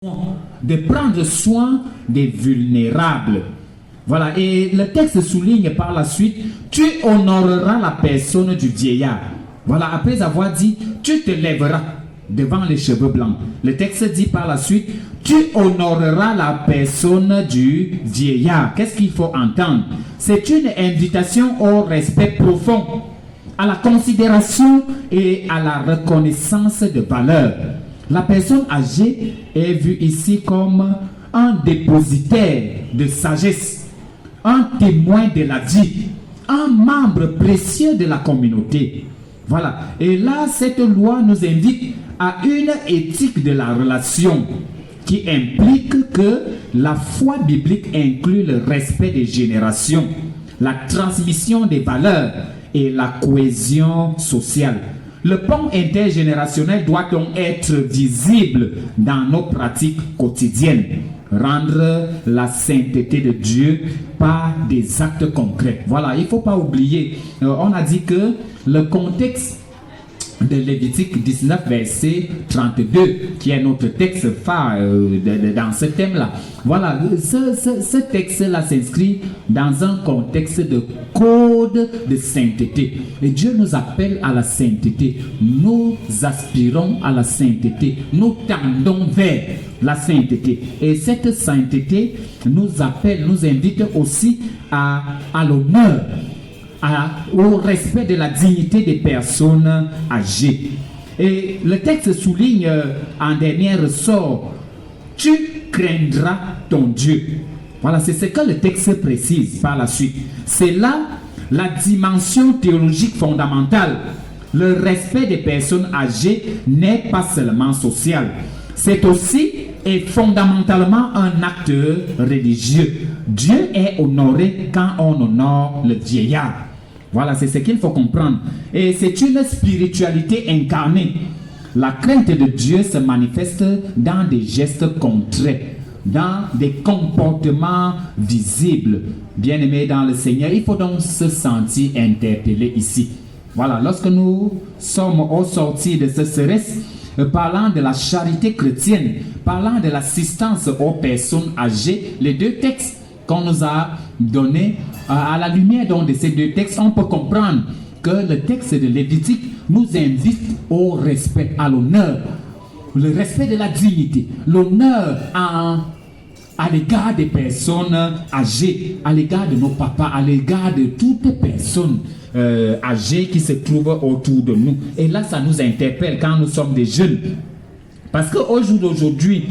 de prendre soin des vulnérables. Voilà, et le texte souligne par la suite, tu honoreras la personne du vieillard. Voilà, après avoir dit, tu te lèveras devant les cheveux blancs. Le texte dit par la suite, tu honoreras la personne du vieillard. Qu'est-ce qu'il faut entendre? C'est une invitation au respect profond, à la considération et à la reconnaissance de valeur. La personne âgée est vue ici comme un dépositaire de sagesse, un témoin de la vie, un membre précieux de la communauté. Voilà. Et là, cette loi nous invite à une éthique de la relation qui implique que la foi biblique inclut le respect des générations, la transmission des valeurs et la cohésion sociale. Le pont intergénérationnel doit donc être visible dans nos pratiques quotidiennes, rendre la sainteté de Dieu par des actes concrets. Voilà, il ne faut pas oublier, on a dit que le contexte de Lévitique 19, verset 32, qui est notre texte phare dans ce thème-là. Voilà, ce texte-là s'inscrit dans un contexte de code de sainteté. Et Dieu nous appelle à la sainteté. Nous aspirons à la sainteté. Nous tendons vers la sainteté. Et cette sainteté nous appelle, nous invite aussi à l'honneur, au respect de la dignité des personnes âgées. Et le texte souligne en dernier ressort, tu craindras ton Dieu. Voilà, c'est ce que le texte précise par la suite. C'est là la dimension théologique fondamentale. Le respect des personnes âgées n'est pas seulement social. C'est aussi et fondamentalement un acte religieux. Dieu est honoré quand on honore le vieillard. Voilà, c'est ce qu'il faut comprendre. Et c'est une spiritualité incarnée. La crainte de Dieu se manifeste dans des gestes concrets, dans des comportements visibles. Bien-aimés dans le Seigneur, il faut donc se sentir interpellé ici. Voilà, lorsque nous sommes au sortir de ce service, parlant de la charité chrétienne, parlant de l'assistance aux personnes âgées, les deux textes qu'on nous a donnés, à la lumière donc de ces deux textes, on peut comprendre que le texte de Lévitique nous invite au respect, à l'honneur, le respect de la dignité, l'honneur à l'égard des personnes âgées, à l'égard de nos papas, à l'égard de toutes personnes âgées qui se trouvent autour de nous. Et là, ça nous interpelle quand nous sommes des jeunes. Parce qu'au jour d'aujourd'hui,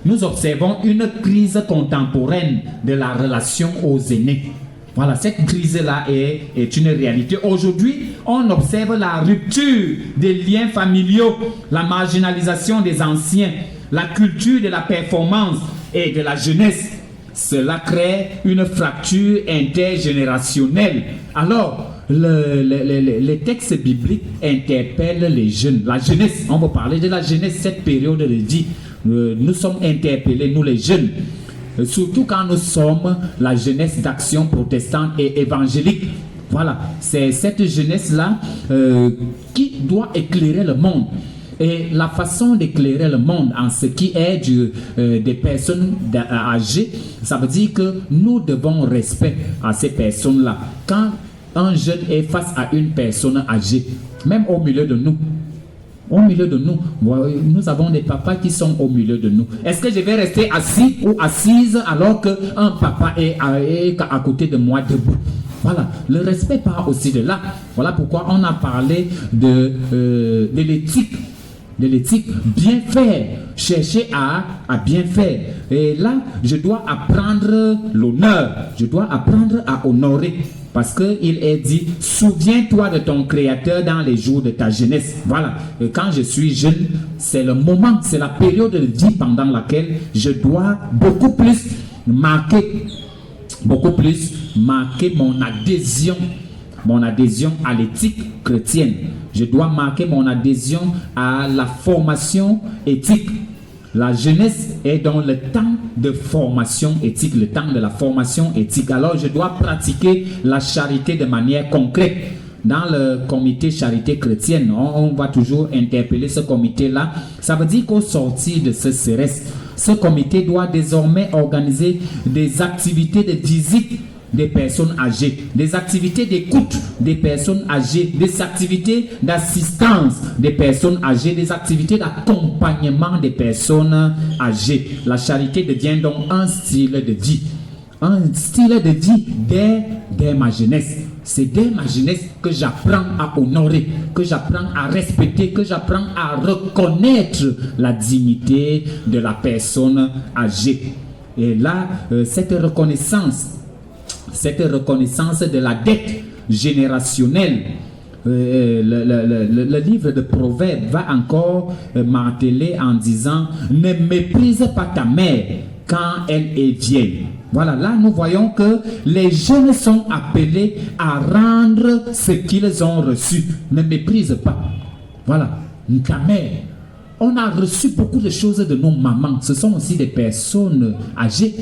nous observons une crise contemporaine de la relation aux aînés. Voilà, cette crise-là est une réalité. Aujourd'hui, on observe la rupture des liens familiaux, la marginalisation des anciens, la culture de la performance et de la jeunesse. Cela crée une fracture intergénérationnelle. Alors, les textes bibliques interpellent les jeunes, la jeunesse. On va parler de la jeunesse, cette période de vie. Nous sommes interpellés, nous les jeunes, surtout quand nous sommes la jeunesse d'Action protestante et évangélique. Voilà, c'est cette jeunesse-là qui doit éclairer le monde. Et la façon d'éclairer le monde en ce qui est des personnes âgées, ça veut dire que nous devons respect à ces personnes-là. Quand un jeune est face à une personne âgée, même au milieu de nous, nous avons des papas qui sont au milieu de nous. Est-ce que je vais rester assis ou assise alors qu'un papa est à côté de moi debout? Voilà, le respect part aussi de là. Voilà pourquoi on a parlé de l'éthique. De l'éthique, bien faire, chercher à bien faire. Et là, je dois apprendre l'honneur, je dois apprendre à honorer. Parce qu'il est dit, souviens-toi de ton Créateur dans les jours de ta jeunesse. Voilà, et quand je suis jeune, c'est le moment, c'est la période de vie pendant laquelle je dois beaucoup plus marquer mon adhésion à l'éthique chrétienne. Je dois marquer mon adhésion à la formation éthique. La jeunesse est dans le temps de formation éthique, le temps de la formation éthique. Alors, je dois pratiquer la charité de manière concrète. Dans le comité charité chrétienne, on va toujours interpeller ce comité-là. Ça veut dire qu'au sortir de ce CRS, ce comité doit désormais organiser des activités de visite des personnes âgées, des activités d'écoute des personnes âgées, des activités d'assistance des personnes âgées, des activités d'accompagnement des personnes âgées. La charité devient donc un style de vie. Un style de vie dès ma jeunesse. C'est dès ma jeunesse que j'apprends à honorer, que j'apprends à respecter, que j'apprends à reconnaître la dignité de la personne âgée. Et là, cette reconnaissance de la dette générationnelle, le livre de Proverbes va encore marteler en disant « Ne méprise pas ta mère quand elle est vieille ». Voilà, là nous voyons que les jeunes sont appelés à rendre ce qu'ils ont reçu. Ne méprise pas. Voilà, ta mère. On a reçu beaucoup de choses de nos mamans. Ce sont aussi des personnes âgées.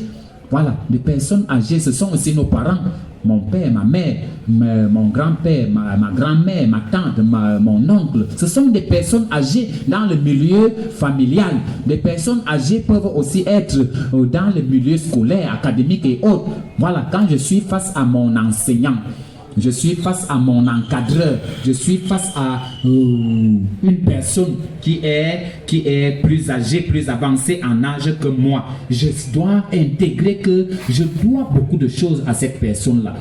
Voilà, des personnes âgées, ce sont aussi nos parents. Mon père, ma mère, mon grand-père, ma grand-mère, ma tante, mon oncle. Ce sont des personnes âgées dans le milieu familial. Des personnes âgées peuvent aussi être dans le milieu scolaire, académique et autres. Voilà, quand je suis face à mon enseignant, je suis face à mon encadreur, je suis face à une personne qui est plus âgée, plus avancée en âge que moi. Je dois intégrer que je dois beaucoup de choses à cette personne-là.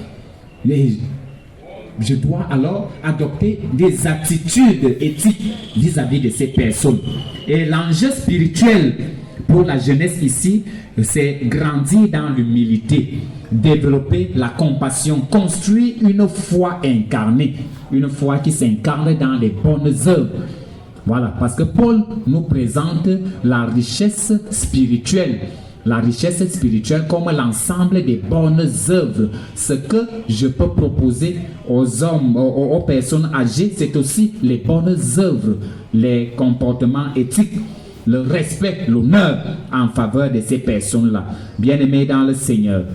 Je dois alors adopter des attitudes éthiques vis-à-vis de ces personnes. Et l'enjeu spirituel pour la jeunesse ici, c'est grandir dans l'humilité, développer la compassion, construire une foi incarnée, une foi qui s'incarne dans les bonnes œuvres. Voilà, parce que Paul nous présente la richesse spirituelle comme l'ensemble des bonnes œuvres. Ce que je peux proposer aux hommes, aux personnes âgées, c'est aussi les bonnes œuvres, les comportements éthiques, le respect, l'honneur en faveur de ces personnes-là. Bien-aimés dans le Seigneur.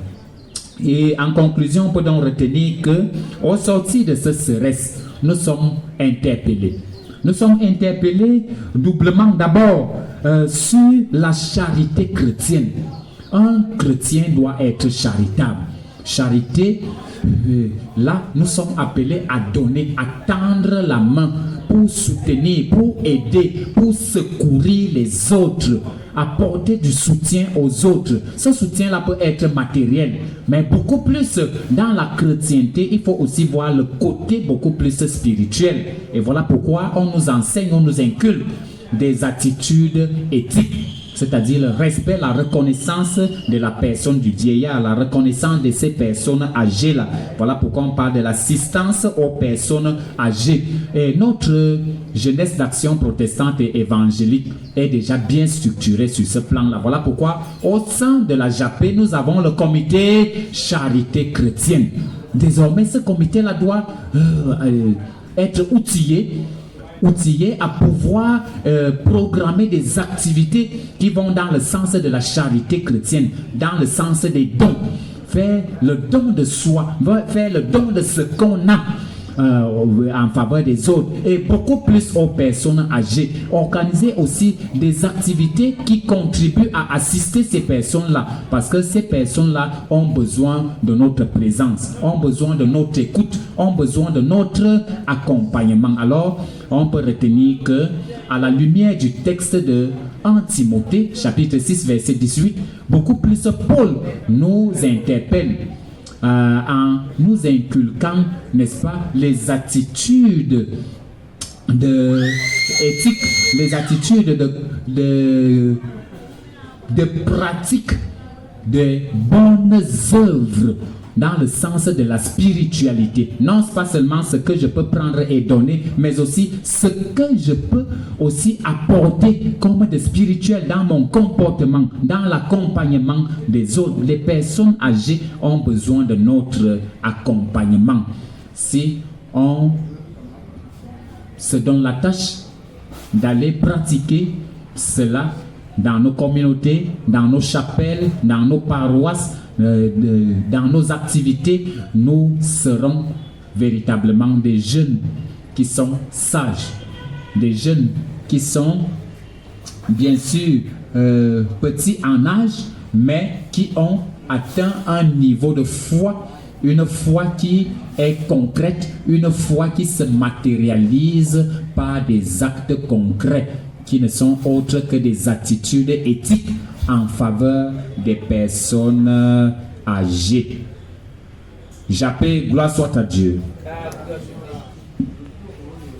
Et en conclusion, on peut donc retenir que, au sortir de ce CERES, nous sommes interpellés. Nous sommes interpellés doublement. D'abord, sur la charité chrétienne. Un chrétien doit être charitable. Charité, là, nous sommes appelés à donner, à tendre la main pour soutenir, pour aider, pour secourir les autres, apporter du soutien aux autres. Ce soutien-là peut être matériel, mais beaucoup plus dans la chrétienté, il faut aussi voir le côté beaucoup plus spirituel. Et voilà pourquoi on nous enseigne, on nous inculque des attitudes éthiques. C'est-à-dire le respect, la reconnaissance de la personne du vieillard, la reconnaissance de ces personnes âgées-là. Voilà pourquoi on parle de l'assistance aux personnes âgées. Et notre jeunesse d'action protestante et évangélique est déjà bien structurée sur ce plan-là. Voilà pourquoi au sein de la JAPE, nous avons le comité charité chrétienne. Désormais, ce comité-là doit être outillé à pouvoir programmer des activités qui vont dans le sens de la charité chrétienne, dans le sens des dons. Faire le don de soi, faire le don de ce qu'on a en faveur des autres et beaucoup plus aux personnes âgées. Organiser aussi des activités qui contribuent à assister ces personnes-là, parce que ces personnes-là ont besoin de notre présence, ont besoin de notre écoute, ont besoin de notre accompagnement. Alors, on peut retenir que, à la lumière du texte de 1 Timothée, chapitre 6, verset 18, beaucoup plus Paul nous interpelle en nous inculquant, n'est-ce pas, les attitudes éthiques, les attitudes de pratique des bonnes œuvres dans le sens de la spiritualité. Non pas seulement ce que je peux prendre et donner, mais aussi ce que je peux aussi apporter comme de spirituel dans mon comportement, dans l'accompagnement des autres. Les personnes âgées ont besoin de notre accompagnement. Si on se donne la tâche d'aller pratiquer cela dans nos communautés, dans nos chapelles, dans nos paroisses, dans nos activités, nous serons véritablement des jeunes qui sont sages, des jeunes qui sont bien sûr petits en âge, mais qui ont atteint un niveau de foi, une foi qui est concrète, une foi qui se matérialise par des actes concrets qui ne sont autres que des attitudes éthiques en faveur des personnes âgées. J'appelle gloire soit à Dieu.